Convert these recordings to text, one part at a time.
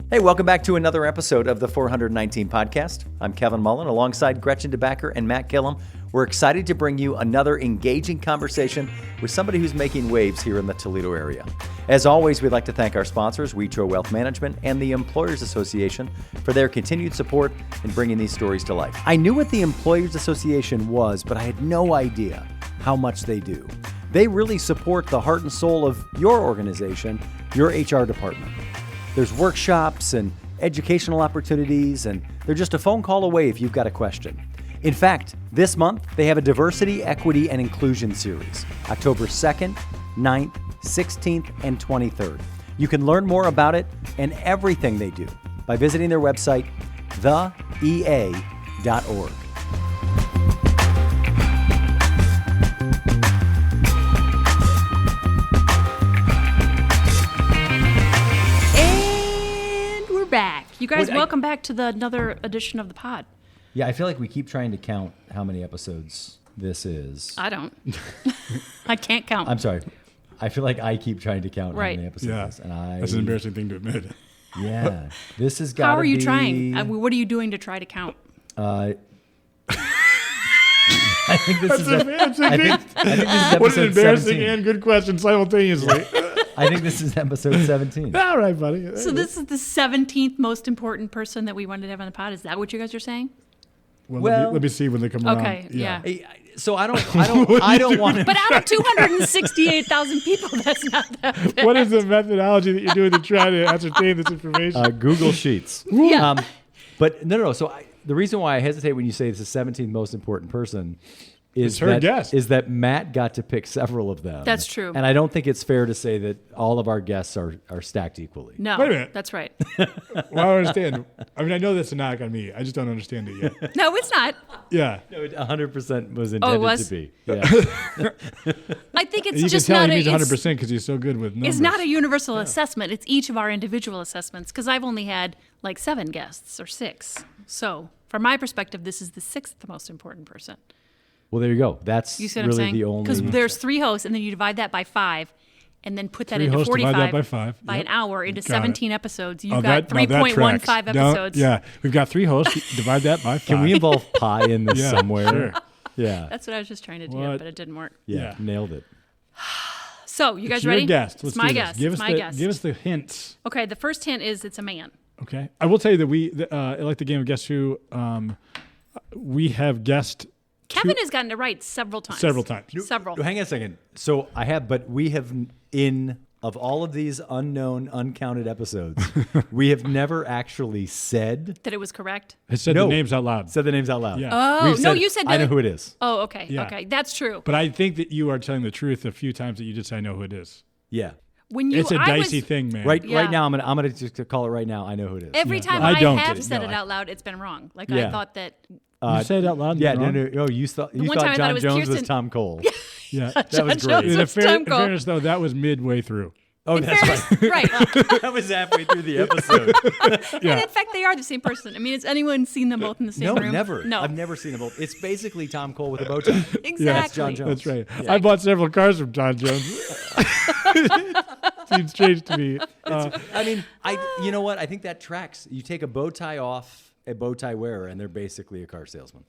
Hey, welcome back to another episode of the 419 podcast. I'm Kevin Mullen alongside Gretchen DeBacker and Matt Gillum. We're excited to bring you another engaging conversation with somebody who's making waves here in the Toledo area. As always, we'd like to thank our sponsors, Wetro Wealth Management and the Employers Association, for their continued support in bringing these stories to life. I knew what the Employers Association was, but I had no idea how much they do. They really support the heart and soul of your organization, your HR department. There's workshops and educational opportunities, and they're just a phone call away if you've got a question. In fact, this month, they have a Diversity, Equity, and Inclusion series, October 2nd, 9th, 16th, and 23rd. You can learn more about it and everything they do by visiting their website, theea.org. Back. You guys, welcome back to another edition of the pod. Yeah, I feel like we keep trying to count how many episodes this is. I don't. I can't count. I'm sorry. I feel like I keep trying to count how many episodes this is. And that's an embarrassing thing to admit. Yeah. This has got to be... How are you trying? What are you doing to try to count? I think this is episode what an embarrassing 17. and good question simultaneously. I think this is episode 17. All right, buddy. So this is the 17th most important person that we wanted to have on the pod. Is that what you guys are saying? Well, let me see when they come around. Okay, yeah. So I don't want to. But out of 268,000 people, that's not that bad. What is the methodology that you're doing to try to ascertain this information? Google Sheets. Yeah. But no. So the reason why I hesitate when you say it's the 17th most important person is that Matt got to pick several of them. That's true. And I don't think it's fair to say that all of our guests are stacked equally. No, wait a minute. That's right. Well, I don't understand. I mean, I know that's a knock on me. I just don't understand it yet. No, it's not. Yeah. No, it 100% was intended to be. Yeah. I think it's you just can tell not he needs 100% because he's so good with numbers. It's not a universal assessment. It's each of our individual assessments because I've only had like 7 guests or 6. So from my perspective, this is the 6th most important person. Well, there you go. That's you see what really I'm saying? the only... Because there's 3 hosts, and then you divide that by 5, and then put that 3 into hosts, 45 divide that by 5. by an hour into Got 17 it. episodes. You've got 3.15 episodes. Yeah, we've got 3 hosts. Divide that by 5. Can we involve pi in this somewhere? Sure. Yeah. That's what I was just trying to do, but it didn't work. Yeah, nailed it. So, you guys it's ready? Your guest. It's my guest. Give us the hints. Okay, the first hint is it's a man. Okay. I will tell you that like the game of Guess Who, we have guessed... Kevin has gotten it right several times. Several times. Hang on a second. So but we have, of all of these unknown, uncounted episodes, we have never actually said... That it was correct? It said the names out loud. Said the names out loud. Yeah. Oh, no, you said... I know who it is. Oh, okay. Yeah. Okay, that's true. But I think that you are telling the truth a few times that you just say, I know who it is. Yeah. It's a dicey thing, man. Right now, I'm gonna just call it right now. I know who it is. Every time I have said it out loud, it's been wrong. Like I thought that... you said it out loud? Yeah, no. You thought John Jones was Tom Cole. Yeah, that was great. In fairness, though, that was midway through. Oh, that's right. Right. That was halfway through the episode. And in fact, they are the same person. I mean, has anyone seen them both in the same room? No, never. No, I've never seen them both. It's basically Tom Cole with a bow tie. Exactly. That's John Jones. That's right. Yeah. I bought several cars from John Jones. Seems strange to me. You know what? I think that tracks. You take a bow tie off a bow tie wearer, and they're basically a car salesman.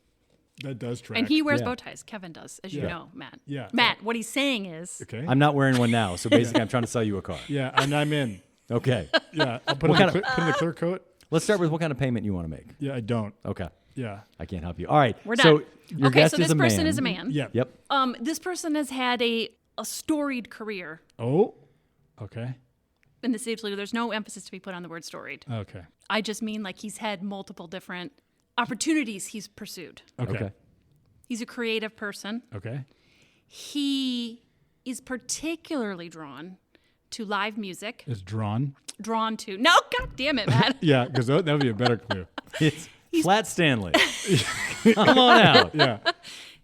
That does track. And he wears bow ties. Kevin does, as you know, Matt. Yeah. Matt, what he's saying is... Okay. I'm not wearing one now, so basically I'm trying to sell you a car. Yeah, and I'm in. Okay. Yeah, I'll put in the clear coat. Let's start with what kind of payment you want to make. Yeah, I don't. Okay. Yeah. I can't help you. All right. We're done. So your guest so this is a man. person is a man. Yeah. Yep. This person has had a storied career. Oh, okay. In the city of Toledo, there's no emphasis to be put on the word storied. Okay. I just mean like he's had multiple different opportunities he's pursued. Okay. He's a creative person. Okay. He is particularly drawn to live music. Is drawn to... No, God damn it, Matt. Yeah, because that would be a better clue. It's Flat Stanley. Come on out. Yeah.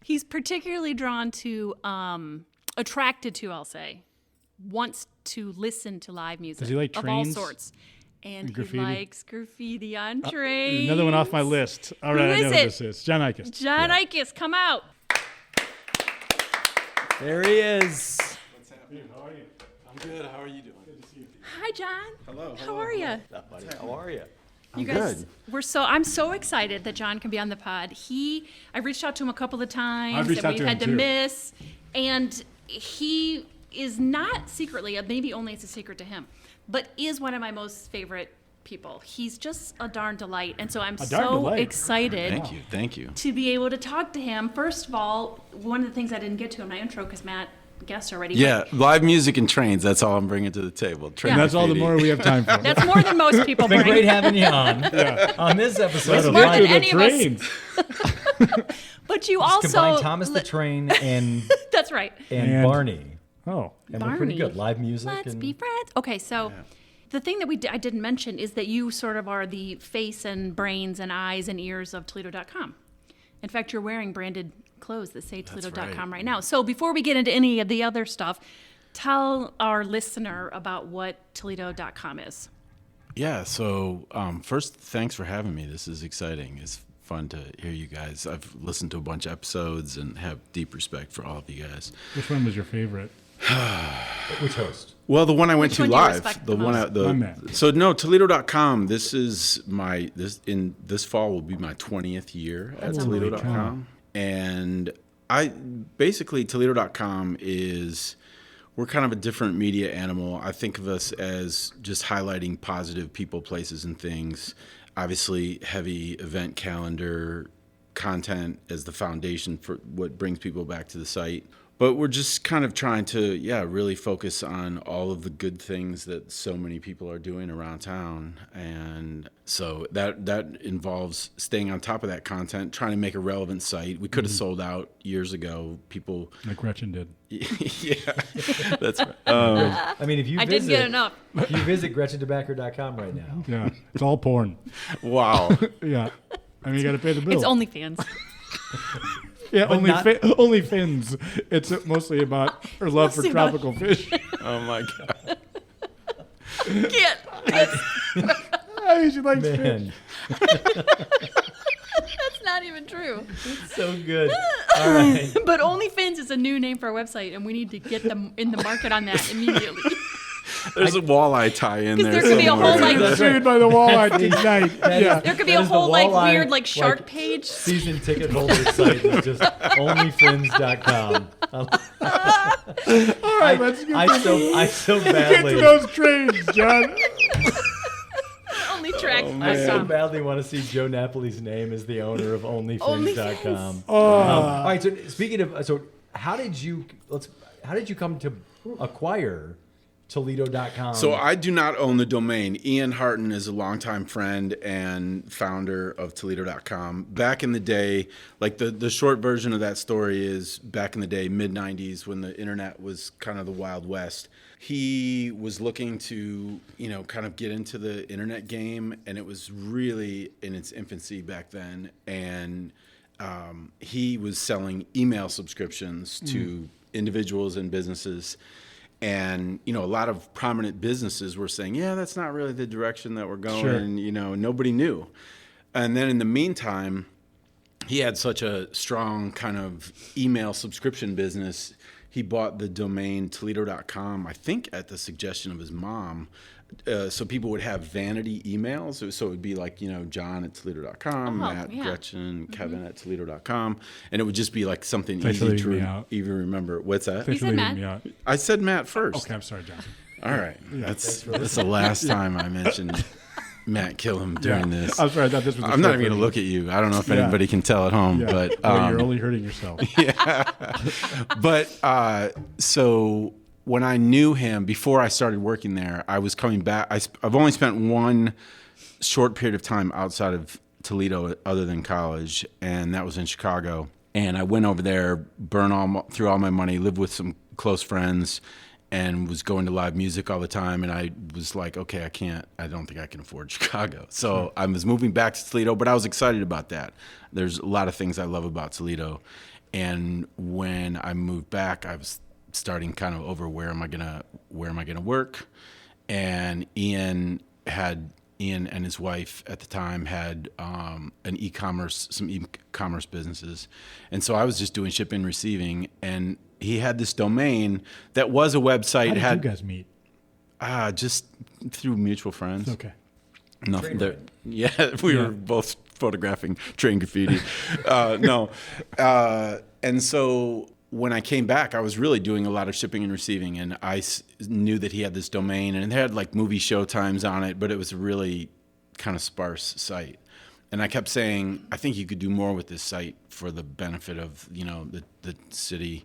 He's particularly drawn to, attracted to, I'll say, wants to listen to live music. Does he like of all trains? sorts. And Graffiti? he likes graffiti on trains. Another one off my list. All right, I know who this is. John Eikost. John Eikost, come out. There he is. What's happening? How are you? I'm good. How are you doing? Hi, John. Hello. How are you? How are you? You guys, I'm so excited that John can be on the pod. I reached out to him a couple of times, I've reached and out we've to had him to too. miss. And he is not secretly, maybe only it's a secret to him, but is one of my most favorite people. He's just a darn delight, and so I'm darn so delight. excited. Thank you. To be able to talk to him. First of all, one of the things I didn't get to in my intro because Matt guessed already. Yeah, live music and trains. That's all I'm bringing to the table. Yeah. And that's all the more we have time for. That's more than most people Been bring. great having you on this episode of more Back than to the any of us. trains. But you also combined Thomas the Train and That's right. and Barney. Oh, And we're pretty good. Live music. Let's and be friends. Okay, so the thing that I didn't mention is that you sort of are the face and brains and eyes and ears of Toledo.com. In fact, you're wearing branded clothes that say Toledo.com right now. So before we get into any of the other stuff, tell our listener about what Toledo.com is. Yeah. So first, thanks for having me. This is exciting. It's fun to hear you guys. I've listened to a bunch of episodes and have deep respect for all of you guys. which one was your favorite? which host? Well, the one I went Which to one do you live, respect the the one most? at the My man. so no Toledo.com. This is this fall will be my 20th year at That's Toledo.com, and I basically Toledo.com is we're kind of a different media animal. I think of us as just highlighting positive people, places, and things. Obviously, heavy event calendar content as the foundation for what brings people back to the site. But we're just kind of trying to, really focus on all of the good things that so many people are doing around town. And so that involves staying on top of that content, trying to make a relevant site. We could have sold out years ago. People, Like Gretchen did. yeah, that's right. I mean, if you I visit, didn't get enough. if you visit GretchenDeBacker.com right now, Yeah, it's all porn. Wow. Yeah, I mean you got to pay the bill. It's OnlyFans. yeah, but only not- only fins. It's mostly about her love for Mostly about- tropical fish. Oh, my God. Get. Hey, she likes fish. man, That's not even true. so good. All right. But OnlyFans is a new name for our website, and we need to get them in the market on that immediately. There's a walleye tie in 'Cause there. there could be a somewhere. whole, like- That's sued by the walleye tonight. Yeah. There could be That a is the whole like walleye, weird like shark like, page. Season ticket holder site is just onlyfins.com. All right, let's get I so get to badly those trains, John. Only track. I so badly want to see Joe Napoli's name as the owner of onlyfins.com. Oh, All right, so speaking of how did you come to acquire Toledo.com? So I do not own the domain. Ian Harton is a longtime friend and founder of Toledo.com. Back in the day, like the short version of that story is back in the day, mid-90s, when the internet was kind of the Wild West. He was looking to, kind of get into the internet game, and it was really in its infancy back then. And he was selling email subscriptions to individuals and businesses. And, a lot of prominent businesses were saying, yeah, that's not really the direction that we're going. Sure. Nobody knew. And then in the meantime, he had such a strong kind of email subscription business. He bought the domain Toledo.com, I think at the suggestion of his mom. So people would have vanity emails. So it would be like, John at Toledo.com, Matt, yeah. Gretchen, Kevin at Toledo.com. And it would just be like something Thanks for easy leaving me to out. even remember. What's that? Thanks for said leaving Matt. me out. I said Matt first. Okay, I'm sorry, John. All right. That's the last time I mentioned Matt Killam during this. I'm sorry. I thought this was. I'm not even going to look at you. I don't know if Yeah. anybody can tell at home, Yeah. but Well, you're only hurting yourself. But so when I knew him before I started working there, I was coming back. I've only spent one short period of time outside of Toledo other than college, and that was in Chicago. And I went over there, through all my money, lived with some close friends, and was going to live music all the time. And I was like, okay, I don't think I can afford Chicago. So I was moving back to Toledo, but I was excited about that. There's a lot of things I love about Toledo. And when I moved back, I was starting kind of over where am I gonna work. And Ian had, Ian and his wife at the time had some e-commerce businesses. And so I was just doing shipping and receiving, and he had this domain that was a website. How did you guys meet? Just through mutual friends. Okay. Nothing there. Yeah, we were both photographing train graffiti. No. And so when I came back, I was really doing a lot of shipping and receiving, and I knew that he had this domain, and it had like movie show times on it, but it was a really kind of sparse site. And I kept saying, I think you could do more with this site for the benefit of, the city.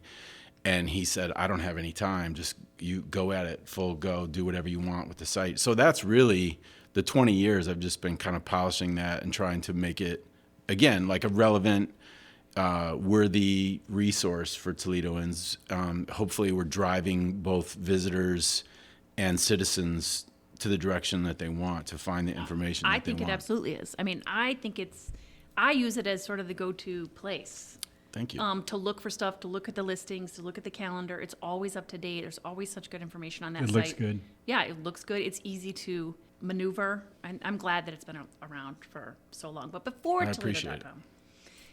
And he said, I don't have any time. Just you go at it, full go, do whatever you want with the site. So that's really the 20 years I've just been kind of polishing that and trying to make it, again, like a relevant, worthy resource for Toledoans. Hopefully we're driving both visitors and citizens to the direction that they want to find the information that I think it absolutely is. I mean, I use it as sort of the go-to place. Thank you. To look for stuff, to look at the listings, to look at the calendar. It's always up to date. There's always such good information on that site. It looks good. Yeah, it looks good. It's easy to maneuver. And I'm glad that it's been around for so long. But before Toledo.com,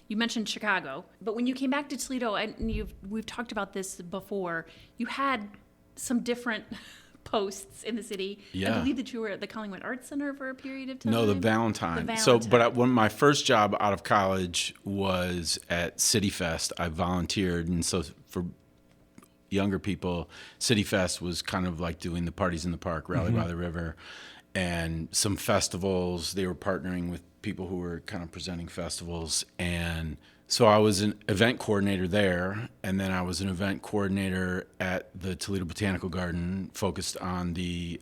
you mentioned Chicago. But when you came back to Toledo, and we've talked about this before, you had some different posts in the city. Yeah. I believe that you were at the Collingwood Arts Center for a period of time. No, the Valentine. So, when my first job out of college was at City Fest, I volunteered. And so for younger people, City Fest was kind of like doing the parties in the park, Rally by the River, and some festivals. They were partnering with people who were kind of presenting festivals. And so I was an event coordinator there, and then I was an event coordinator at the Toledo Botanical Garden, focused on the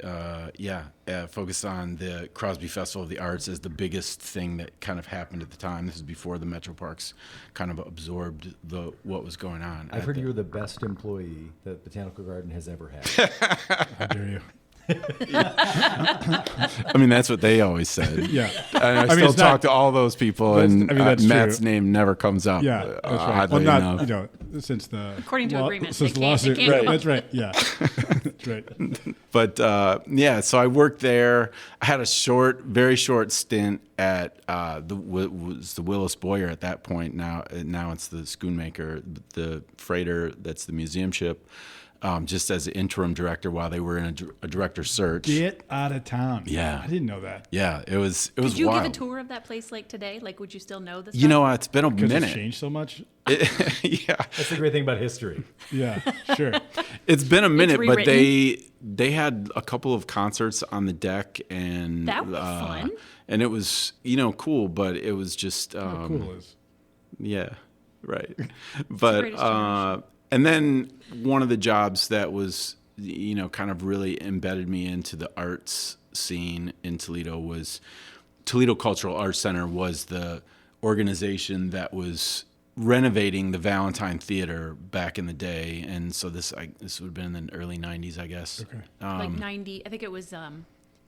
Crosby Festival of the Arts as the biggest thing that kind of happened at the time. This is before the Metro Parks kind of absorbed what was going on. I've heard you were the best employee that Botanical Garden has ever had. How dare you? I mean, that's what they always said. Yeah. And I still talk to all those people, and Matt's name never comes up. Yeah, that's right. Well, not, since the... According to agreement. Since the lawsuit. Right, that's right, yeah. That's right. But, so I worked there. I had a very short stint at the Willis Boyer at that point. Now it's the Schoonmaker, the freighter that's the museum ship. Just as an interim director while they were in a director search. Get out of town. Yeah. I didn't know that. Yeah, it was wild. Did you give a tour of that place like today? Like, would you still know this? It's been a minute. Because it's changed so much? Yeah. That's the great thing about history. Yeah, sure. It's been a minute, but they had a couple of concerts on the deck, and that was fun. And it was, cool, but it was just How cool is. Yeah, right. But and then one of the jobs that was, kind of really embedded me into the arts scene in Toledo was Toledo Cultural Arts Center was the organization that was renovating the Valentine Theater back in the day. And so this would have been in the early 90s, I guess. Okay. Like 90, I think it was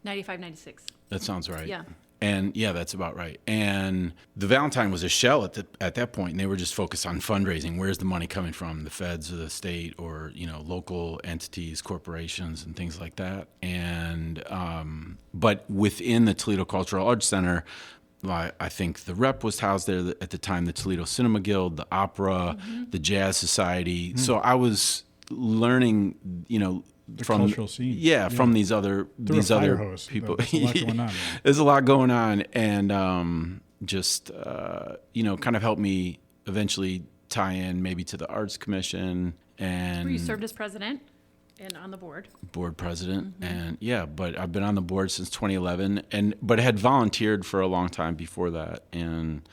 95, 96. That sounds right. Yeah. And yeah, that's about right. And the Valentine was a shell at that point, and they were just focused on fundraising. Where's the money coming from? The feds or the state or, local entities, corporations, and things like that. And but within the Toledo Cultural Arts Center, I think the Rep was housed there at the time, the Toledo Cinema Guild, the Opera, the Jazz Society. Mm. So I was learning, The from cultural scene. Yeah, from these other people. There's a lot going on. There's a lot going on, and just kind of helped me eventually tie in maybe to the Arts Commission. And where you served as president and on the board. Board president, and but I've been on the board since 2011, but had volunteered for a long time before that, and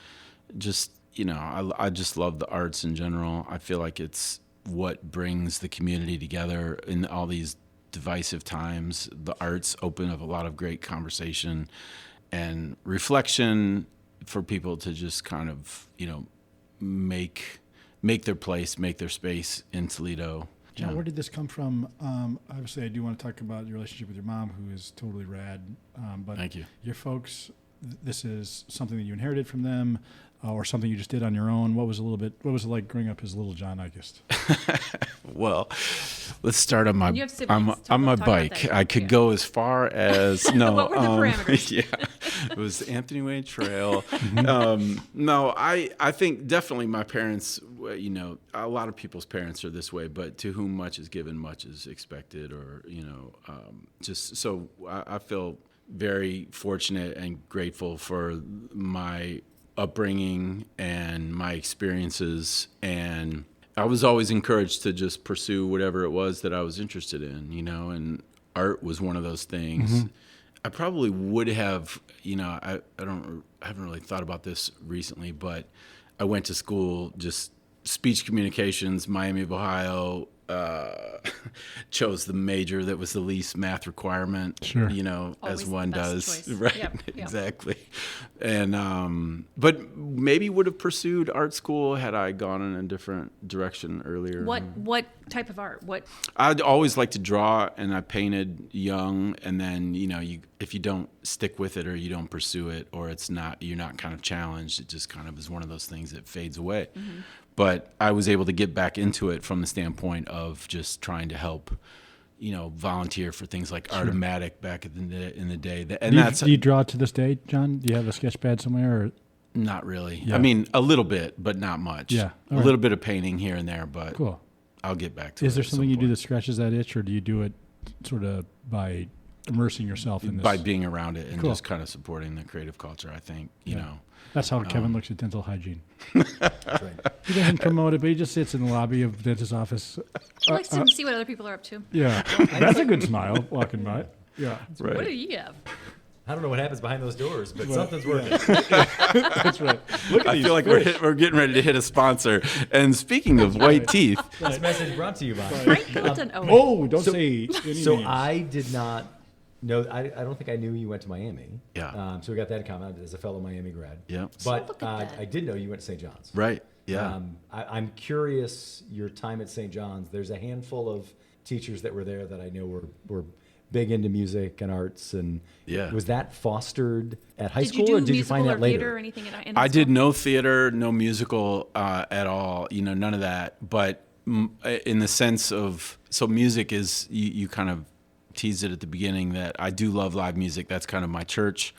just I just love the arts in general. I feel like it's what brings the community together in all these divisive times. The arts open up a lot of great conversation and reflection for people to just kind of, make their place, make their space in Toledo. John, where did this come from? Obviously, I do want to talk about your relationship with your mom, who is totally rad. But Thank you. Your folks, this is something that you inherited from them, or something you just did on your own? What was it like growing up as little John Eikost? Well, let's start on my You have siblings. on my Talk about bike. that. I could Yeah. go as far as no. What were the parameters? Yeah, it was Anthony Wayne Trail. No, I think definitely my parents. You know, a lot of people's parents are this way, but to whom much is given, much is expected, or just so I feel very fortunate and grateful for my upbringing and my experiences, and I was always encouraged to just pursue whatever it was that I was interested in, and art was one of those things. I probably would have, I haven't really thought about this recently, but I went to school, just speech communications, Miami of Ohio, chose the major that was the least math requirement, Sure. Always as the one best does. choice. Right, Yep. exactly. And, but maybe would have pursued art school had I gone in a different direction earlier. What type of art? I'd always liked to draw, and I painted young, and then, if you don't stick with it or you don't pursue it, or you're not kind of challenged, it just kind of is one of those things that fades away. Mm-hmm. But I was able to get back into it from the standpoint of just trying to help, volunteer for things like Artomatic back in the day. And Do you draw to this day, John? Do you have a sketch pad somewhere? Or? Not really. Yeah. I mean, a little bit, but not much. Yeah. A little bit of painting here and there, but Cool. I'll get back to it. Is there at something some you do point. that scratches that itch, or do you do it sort of by immersing yourself in this? By being around it and Cool. just kind of supporting the creative culture, I think, That's how Kevin looks at dental hygiene. That's right. He doesn't promote it, but he just sits in the lobby of the dentist's office. He likes to see what other people are up to. Yeah. That's a good smile walking by. Yeah. Right. What do you have? I don't know what happens behind those doors, but something's working. That's right. Look at I these feel like fish. we're getting ready to hit a sponsor. And speaking of white teeth, This message brought to you by. Frank Hilton. Oh, don't say any So names. I did not know. I don't think I knew you went to Miami. Yeah. So we got that in common as a fellow Miami grad. Yeah. But Look at that. I did know you went to St. John's. right? Yeah. I'm curious your time at St. John's. There's a handful of teachers that were there that I know were big into music and arts, and Yeah. was that fostered at high Did school, you or do did you musical find or that later? theater or anything in I school? did no theater, no musical at all. None of that. But in the sense of, so music is, you kind of teased it at the beginning that I do love live music. That's kind of my church,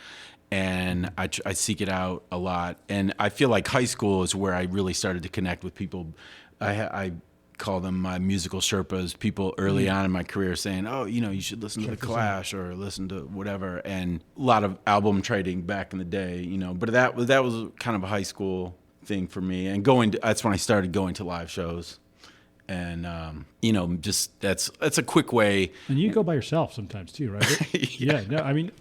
and I seek it out a lot. And I feel like high school is where I really started to connect with people. I call them my musical Sherpas, people early on in my career saying, oh, you should listen to The Clash or listen to whatever. And a lot of album trading back in the day, but that was kind of a high school thing for me. And that's when I started going to live shows. And, just that's a quick way. And you go by yourself sometimes too, right? Yeah. No, I mean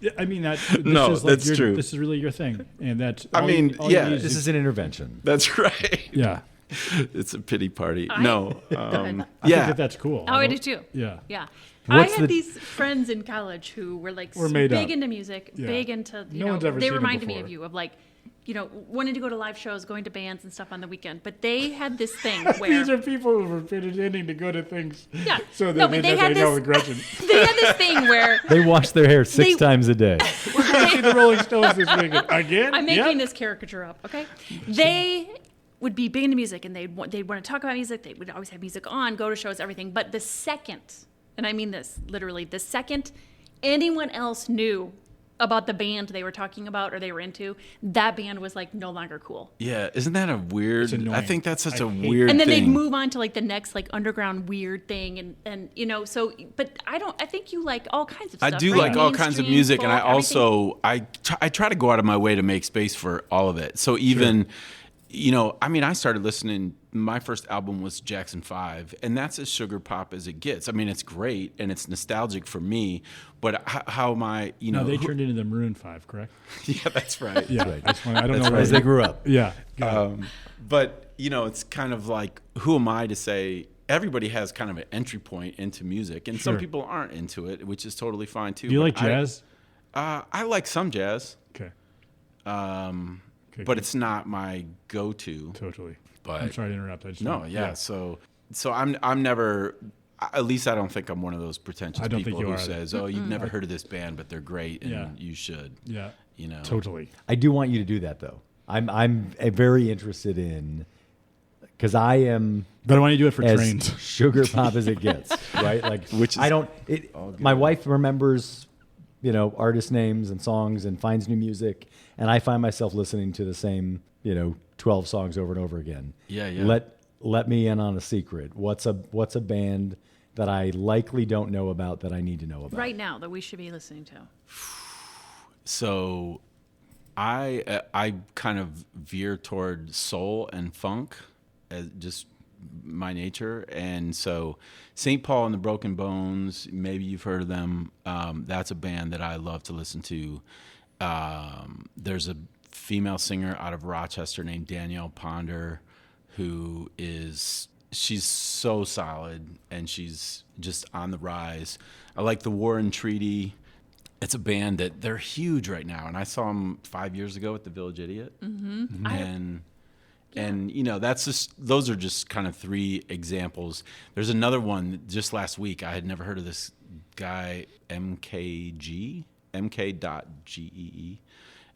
that. This No, is like that's true. This is really your thing, and that's. I mean, yeah, This is an intervention. That's right. Yeah. It's a pity party. I think that's cool. Oh, I do too. Yeah. Yeah. What's I had the- these friends in college who were like Were made big up. into music, Yeah. big into, No one's ever they seen them reminded me before. of you, of like, wanting to go to live shows, going to bands and stuff on the weekend. But they had this thing where These are people who were pretending to go to things. Yeah. So that No, but they had know this- with Gretchen. they had this thing where They wash their hair six They- times a day. We're going to see the Rolling Stones this weekend again. I'm making Yep. this caricature up, okay? They would be big into music, and they'd want to talk about music. They would always have music on, go to shows, everything. But the second, and I mean this literally, the second anyone else knew about the band they were talking about or they were into, that band was like no longer cool. Yeah. Isn't that a weird, It's annoying. I think that's such I a hate weird And then thing. they'd move on to like the next like underground weird thing, and so. But I think you like all kinds of stuff. I do right? like all kinds of Mainstream, music, and I folk, everything. also I try to go out of my way to make space for all of it. So even, I started listening. My first album was Jackson 5, and that's as sugar pop as it gets. I mean, it's great and it's nostalgic for me. But how am I? No, they turned into the Maroon 5, correct? Yeah, that's right. Yeah. I don't know. As they grew up. Yeah. But it's kind of like, who am I to say? Everybody has kind of an entry point into music, and some Sure. people aren't into it, which is totally fine too. Do you But like jazz? I like some jazz, Okay. but it's not my go-to. Totally. But I'm sorry to interrupt. I just no, yeah. So I'm never. at least I don't think I'm one of those pretentious I don't people think you who are. says, "Oh, you've never heard of this band, but they're great, and Yeah. you should." Yeah. You know, Totally. I do want you to do that though. I'm very interested in, because I am But I want you to do it for as trains. sugar pop as it gets, right? Like, Which is I don't. My wife remembers, artist names and songs and finds new music, and I find myself listening to the same, 12 songs over and over again. Yeah, yeah. Let me in on a secret. What's a band that I likely don't know about that I need to know about Right now that we should be listening to. So, I kind of veer toward soul and funk, as just my nature, and so St. Paul and the Broken Bones. Maybe you've heard of them. That's a band that I love to listen to. There's a female singer out of Rochester named Danielle Ponder, who she's so solid, and she's just on the rise. I like the War and Treaty. It's a band that they're huge right now, and I saw them 5 years ago at the Village Idiot, and those are just kind of three examples. There's another one just last week. I had never heard of this guy, MK.GEE,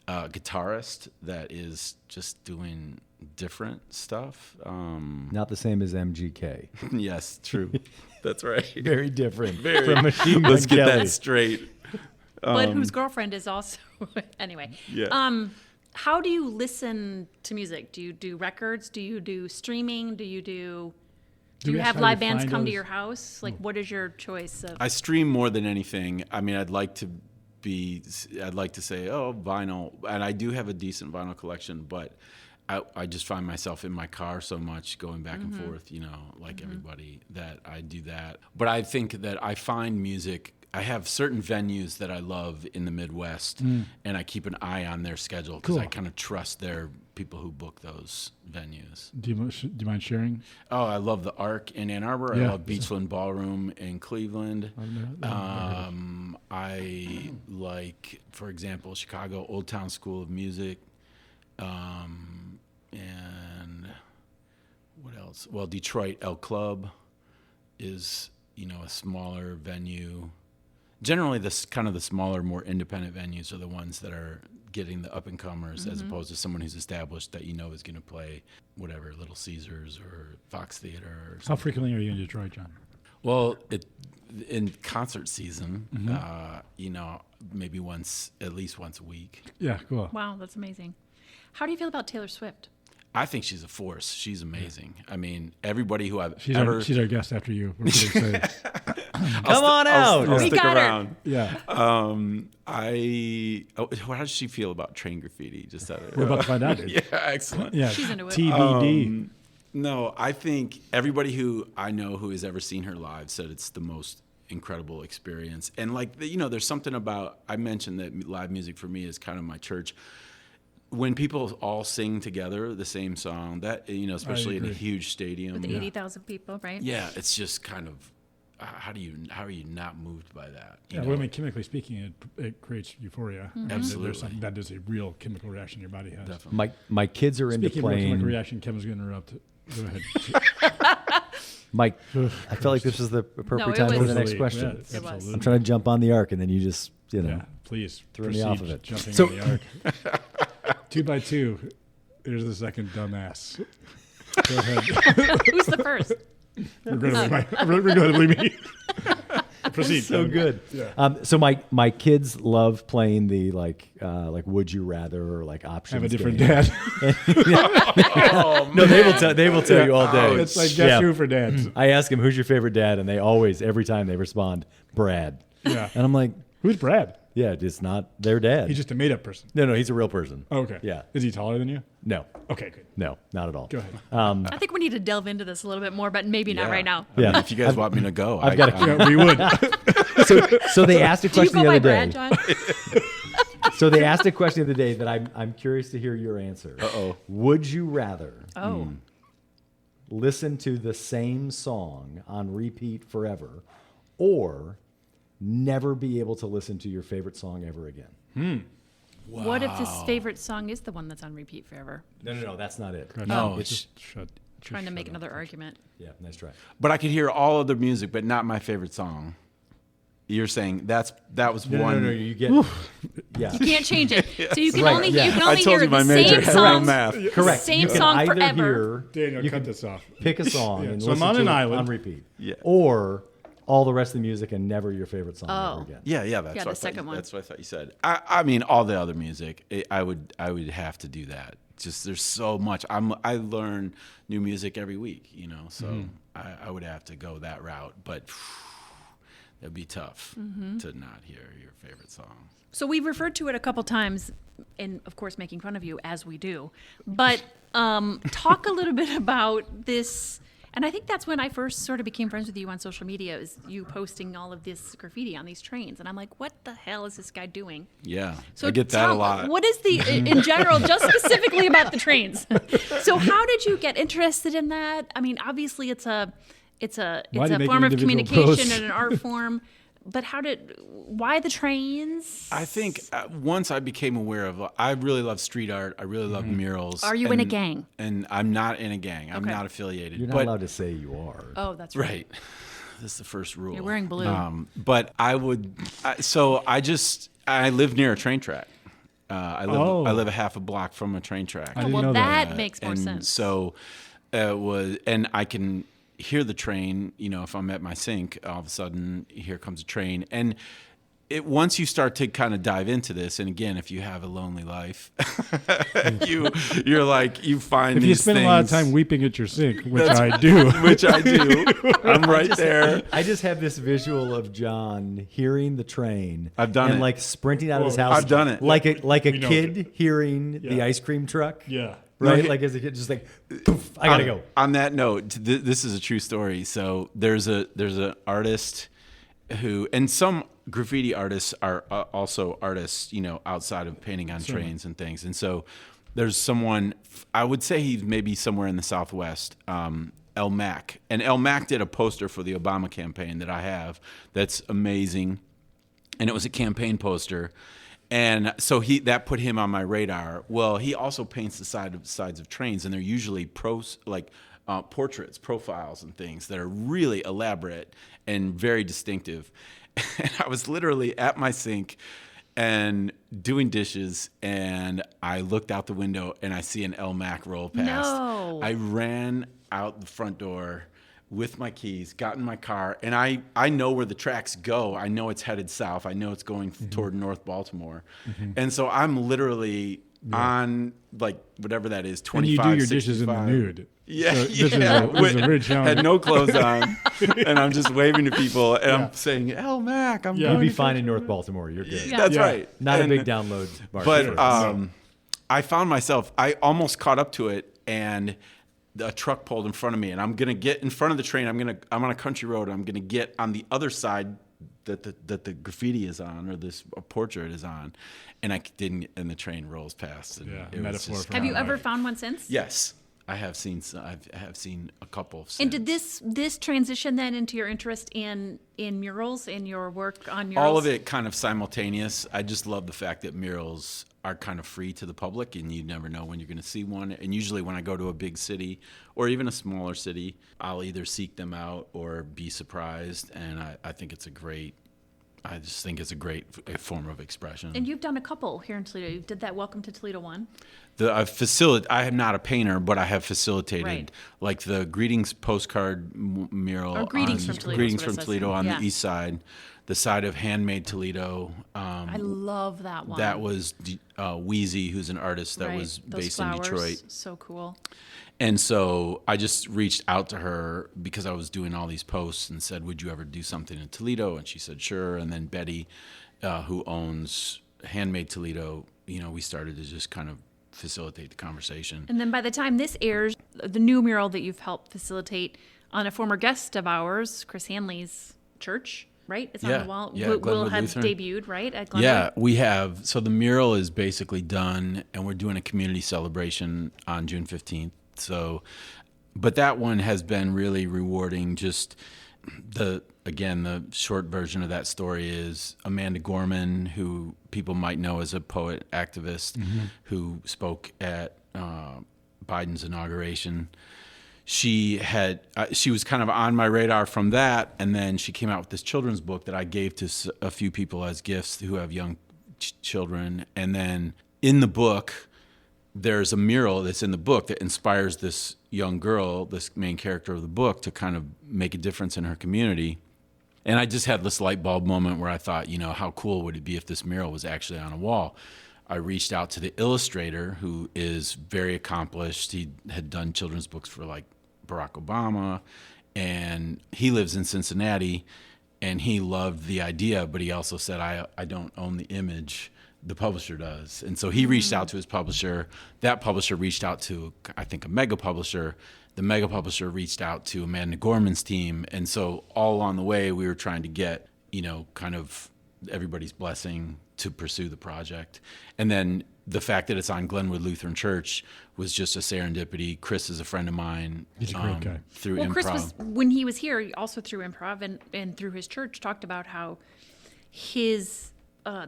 guitarist that is just doing different stuff. Not the same as MGK. Yes, true. That's right. Very different from Machine Let's Gun get Kelly. that straight. But whose girlfriend is also anyway. Yeah. How do you listen to music? Do you do records? Do you do streaming? Do you we have ask how live you bands find come to those? your house? Like, what is your choice of? I stream more than anything. I mean, I'd like to say, vinyl, and I do have a decent vinyl collection, but I just find myself in my car so much going back and forth, like everybody, that I do that. But I think that I find music. I have certain venues that I love in the Midwest, and I keep an eye on their schedule because Cool. I kind of trust their people who book those venues. Do you mind sharing? Oh, I love the Arc in Ann Arbor. I Yeah. love Beachland Ballroom in Cleveland. I've I like, for example, Chicago Old Town School of Music. And what else? Well, Detroit El Club is, a smaller venue. Generally, the smaller, more independent venues are the ones that are getting the up and comers, as opposed to someone who's established that is going to play whatever, Little Caesars or Fox Theater or something. How frequently are you in Detroit, John? Well, in concert season, maybe at least once a week. Yeah, cool. Wow, that's amazing. How do you feel about Taylor Swift? I think she's a force. She's amazing. I mean, everybody who I've She's ever... our guest after you. We're pretty excited. Come on out. I'll We stick got her. around. Yeah. How does she feel about Train Graffiti? Just out of, We're about to find out, dude. Yeah, excellent. Yeah. She's into it. TBD. No, I think everybody who I know who has ever seen her live said it's the most incredible experience. And there's something about, I mentioned that live music for me is kind of my church. When people all sing together the same song, that, especially in a agree. huge stadium. With 80,000 people, right? Yeah, it's just kind of, how are you not moved by that? Yeah, well, I mean, chemically speaking, it creates euphoria. And Absolutely. There's something that is a real chemical reaction your body has. Definitely. My kids are into Speaking of chemical playing. reaction, Kevin's going to interrupt. Go ahead. Mike, I felt like this was the appropriate No, time it for was- the next Absolutely. question. Yeah, It was. absolutely. I'm trying to jump on the arc, and then you just, Yeah, please. Threw me off of it. Jumping So- on the arc. 2 by 2. Here's the second dumbass. Go ahead. Who's the first? Regrettably me. Proceed. so Kevin. good. Yeah. So my kids love playing the like would you rather or like options. Have a different game. dad. No, they will tell you all day. It's like guess Yeah. who for dads. I ask them who's your favorite dad, and they always every time they respond Brad. Yeah. And I'm like, Who's Brad? yeah, it's not their dad. He's just a made-up person. No, he's a real person. Oh, okay. Yeah. Is he taller than you? No, Okay, good. no, not at all. Go ahead. I think we need to delve into this a little bit more, but maybe not right now. I mean, Yeah. if you guys want me to go, I've got a- Yeah, we would. So they asked a Do you question go the by other Brad, day. John? So they asked a question the other day that I'm curious to hear your answer. Uh-oh. Would you rather Oh, listen to the same song on repeat forever, or never be able to listen to your favorite song ever again? what if this favorite song is the one that's on repeat forever? No, that's not it. Gretchen, No, just shut Trying to make another argument. Yeah, nice try. But I could hear all other music, but not my favorite song. You're saying that was one. No, you get. Yeah. You can't change it. So you can Right, only yeah. you can I only told hear you my the major same had song. math. Correct. Same You can song either forever. Daniel, you cut can this off. pick a song and So I'm listen on to an it island. on repeat. Yeah. Or all the rest of the music and never your favorite song ever again. Yeah, that's Yeah, what the I thought second one. That's what I thought you said. I mean, all the other music, I would have to do that. Just there's so much. I learn new music every week, so I would have to go that route. But it'd be tough to not hear your favorite song. So we've referred to it a couple times, and of course making fun of you as we do. But talk a little bit about this. And I think that's when I first sort of became friends with you on social media, is you posting all of this graffiti on these trains. And I'm like, what the hell is this guy doing? Yeah, So I get that a lot. What is in general, just specifically about the trains? So how did you get interested in that? I mean, obviously it's a Why do you make form of individual communication posts? and an art form. But why the trains? I think once I became aware of, I really love street art. I really love murals. Are you in a gang? And I'm not in a gang. I'm Okay. not affiliated. You're not allowed to say you are. Oh, that's right. Right. This is the first rule. You're wearing blue. But I live near a train track. I live a half a block from a train track. I didn't Well, know that. that makes more and sense. So and I can hear the train, if I'm at my sink, all of a sudden here comes a train. And once you start to kind of dive into this, and again, if you have a lonely life, you're like, you find If these you spend things, a lot of time weeping at your sink, which I do. which I do, I'm right there. I just have this visual of John hearing the train. I've done and it. like sprinting out of his house. I've done it. Like a We know kid hearing the Yeah. ice cream truck. Yeah. Right? No, Like as a kid, just like, poof, I gotta go. On that note, this is a true story. So there's an artist who, and some graffiti artists are also artists, outside of painting on trains and things. And so there's someone, I would say he's maybe somewhere in the Southwest, El Mac. And El Mac did a poster for the Obama campaign that I have that's amazing. And it was a campaign poster. And so that put him on my radar. Well, he also paints the sides of trains, and they're usually portraits, profiles, and things that are really elaborate and very distinctive. And I was literally at my sink and doing dishes, and I looked out the window and I see an El Mac roll past. No. I ran out the front door with my keys, got in my car, and I know where the tracks go. I know it's headed south. I know it's going toward North Baltimore. And so I'm literally on, like, whatever that is, 25, And you do your dishes in the 65. nude. Yeah, So this is yeah. a very challenging. Had no clothes on, and I'm just waving to people, and I'm saying, "El Mac, I'm Yeah. You'll going be to fine in North Baltimore. You're good. Yeah. That's Yeah. right. Not And- a big download market. But I found myself, I almost caught up to it, and a truck pulled in front of me, and I'm gonna get in front of the train. I'm on a country road. I'm gonna get on the other side that the graffiti is on, or this portrait is on, and I didn't. And the train rolls past. And Yeah, it was metaphor just- for Have you my ever life. found one since? Yes, I have seen. I have seen a couple. Since. And did this transition then into your interest in murals, in your work on murals? All of it kind of simultaneous. I just love the fact that murals are kind of free to the public, and you never know when you're going to see one. And usually when I go to a big city or even a smaller city, I'll either seek them out or be surprised. And I think it's a great form of expression. And you've done a couple here in Toledo. You did that Welcome to Toledo one. I am not a painter, but I have facilitated Right. like the greetings postcard mural. Or Greetings on- from Toledo is Greetings what it from says. Toledo on Yeah. the east side, the side of Handmade Toledo. I love that one. That was Wheezy, who's an artist that Right. was Those based flowers, in Detroit. So cool. And so I just reached out to her because I was doing all these posts and said, would you ever do something in Toledo? And she said, sure. And then Betty, who owns Handmade Toledo, we started to just kind of facilitate the conversation. And then by the time this airs, the new mural that you've helped facilitate on a former guest of ours, Chris Hanley's church, right? It's on Yeah. the wall. Yeah, will Glenwood have Lutheran. debuted, right? At Glenwood? Yeah, we have. So the mural is basically done, and we're doing a community celebration on June 15th. So, but that one has been really rewarding. Just the short version of that story is Amanda Gorman, who people might know as a poet activist, who spoke at Biden's inauguration. she was kind of on my radar from that, and then she came out with this children's book that I gave to a few people as gifts who have young children. And then in the book, there's a mural that's in the book that inspires this young girl, this main character of the book, to kind of make a difference in her community. And I just had this light bulb moment where I thought, how cool would it be if this mural was actually on a wall? I reached out to the illustrator, who is very accomplished. He had done children's books for like Barack Obama, and he lives in Cincinnati, and he loved the idea, but he also said, I don't own the image. The publisher does. And so he reached out to his publisher. That publisher reached out to, I think, a mega publisher. The mega publisher reached out to Amanda Gorman's team. And so all along the way, we were trying to get, kind of everybody's blessing to pursue the project. And then the fact that it's on Glenwood Lutheran Church was just a serendipity. Chris is a friend of mine. He's a great guy. Through Well, improv. Chris when he was here, also through improv and through his church, talked about how his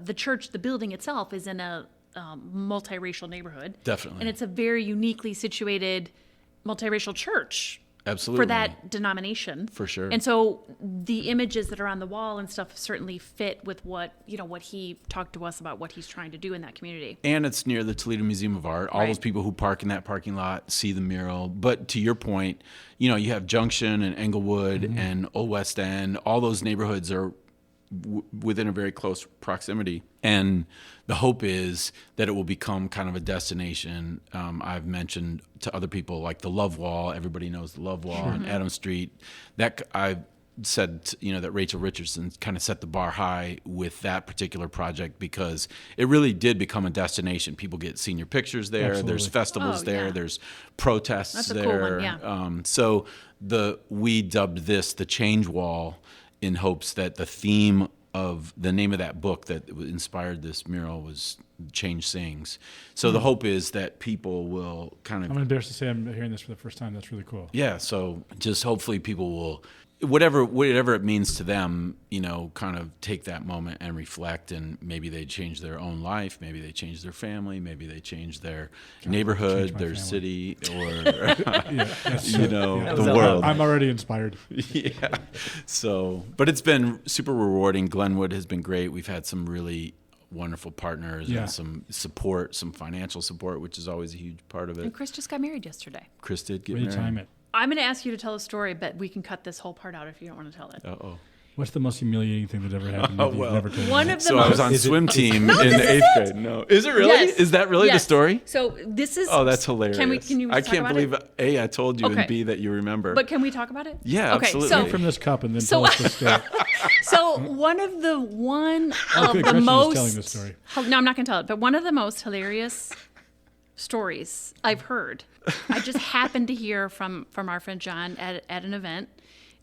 the church, the building itself, is in a multiracial neighborhood. Definitely. And it's a very uniquely situated multiracial church. Absolutely. For that denomination. For sure. And so the images that are on the wall and stuff certainly fit with what he talked to us about, what he's trying to do in that community. And it's near the Toledo Museum of Art. All Right. those people who park in that parking lot see the mural. But to your point, you have Junction and Englewood and Old West End. All those neighborhoods are within a very close proximity. And the hope is that it will become kind of a destination. I've mentioned to other people, like the Love Wall. Everybody knows the Love Wall on Adams Street. That I've said, that Rachel Richardson kind of set the bar high with that particular project, because it really did become a destination. People get senior pictures there. Absolutely. There's festivals there. Yeah. There's protests That's a there. cool one, yeah. So we dubbed this the Change Wall, in hopes that the theme of the name of that book that inspired this mural was Change Sings. So the hope is that people will kind of... I'm embarrassed to say I'm hearing this for the first time. That's really cool. Yeah, so just hopefully people will, whatever it means to them, kind of take that moment and reflect, and maybe they change their own life, maybe they change their family, maybe they change their neighborhood, their family. city, or Yeah, the world. I'm already inspired. Yeah. So, but it's been super rewarding. Glenwood has been great. We've had some really wonderful partners Yeah. and some support, some financial support, which is always a huge part of it. And Chris just got married yesterday. Chris did get Way to married. time it. I'm going to ask you to tell a story, but we can cut this whole part out if you don't want to tell it. Uh-oh. What's the most humiliating thing that ever happened? Oh, that you've well. never told me? One of the So I was on swim team in the 8th grade. No. Is it really? Yes. Is that really the Yes. story? So this is... Oh, that's hilarious. Can you I talk can't about believe, it? A, I told you, Okay. and B, that you remember. But can we talk about it? Yeah, okay, absolutely. So, Drink from this cup and then So- tell us the story. so one of the Okay, Gretchen is most... telling the story. No, I'm not going to tell it. But one of the most hilarious stories I've heard, I just happened to hear from our friend John at an event.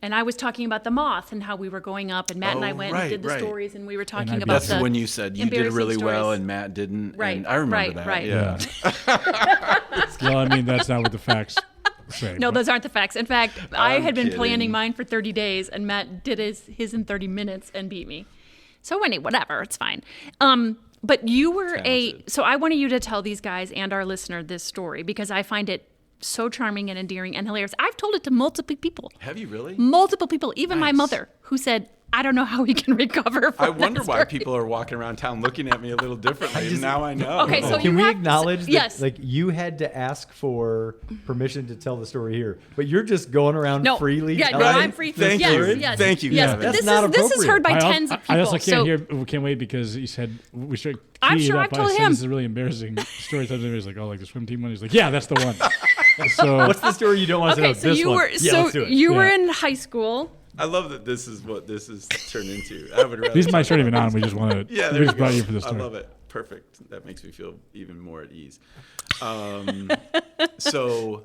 And I was talking about the moth and how we were going up, and Matt and I went right, and did the right. stories, and we were talking I- about That's the when you said you did embarrassing really well stories. and Matt didn't. Right, And I remember right, that. right. Yeah. Well, I mean, that's not what the facts say. No, but- those aren't the facts. In fact, I I'm had been kidding. planning mine for 30 days, and Matt did his in 30 minutes and beat me. So anyway, whatever, it's fine. But you were Talented. so I wanted you to tell these guys and our listener this story, because I find it so charming and endearing and hilarious. I've told it to multiple people. Have you really? Multiple people, even my Nice. mother, who said, I don't know how we can recover from I wonder that why story." people are walking around town looking at me a little differently. And now I know. Okay, so Can you we have- acknowledge that yes. like you had to ask for permission to tell the story here, but you're just going around No, freely yeah, no, telling I'm free. the Thank yes, you. story? yes, Thank you, yes. Kevin. But That's this not is this is heard by I tens of people. also so can't wait because he said we should. I'm key it sure up I've by told saying him. This is a really embarrassing story. Sometimes he's like, "Oh, like the swim team one." He's like, "Yeah, that's the one." So What's the story you don't want okay, to know? so This you one. were Yeah, so let's do it. you were Yeah. in high school. I love that this is what this is turned into. I would rather these mics aren't even on. We just want to. Yeah, we there you just brought go. you for this I story. love it. Perfect. That makes me feel even more at ease. So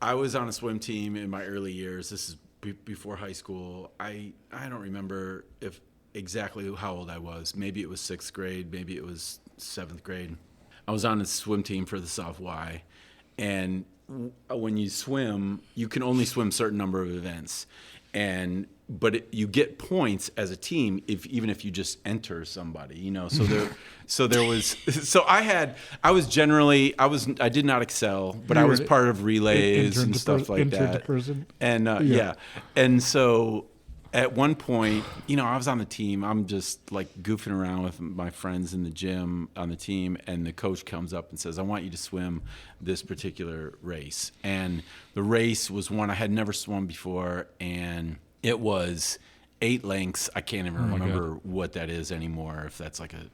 I was on a swim team in my early years. This is before high school. I don't remember if exactly how old I was. Maybe it was 6th grade. Maybe it was 7th grade. I was on a swim team for the South Y. And when you swim, you can only swim a certain number of events. And you get points as a team even if you just enter somebody, you know. So I did not excel, but I was part of relays and stuff like that. And and so at one point, you know, I was on the team. I'm just like goofing around with my friends in the gym on the team, and the coach comes up and says, "I want you to swim this particular race." And the race was one I had never swum before, and it was 8 lengths. I can't even remember what that is anymore. If that's like a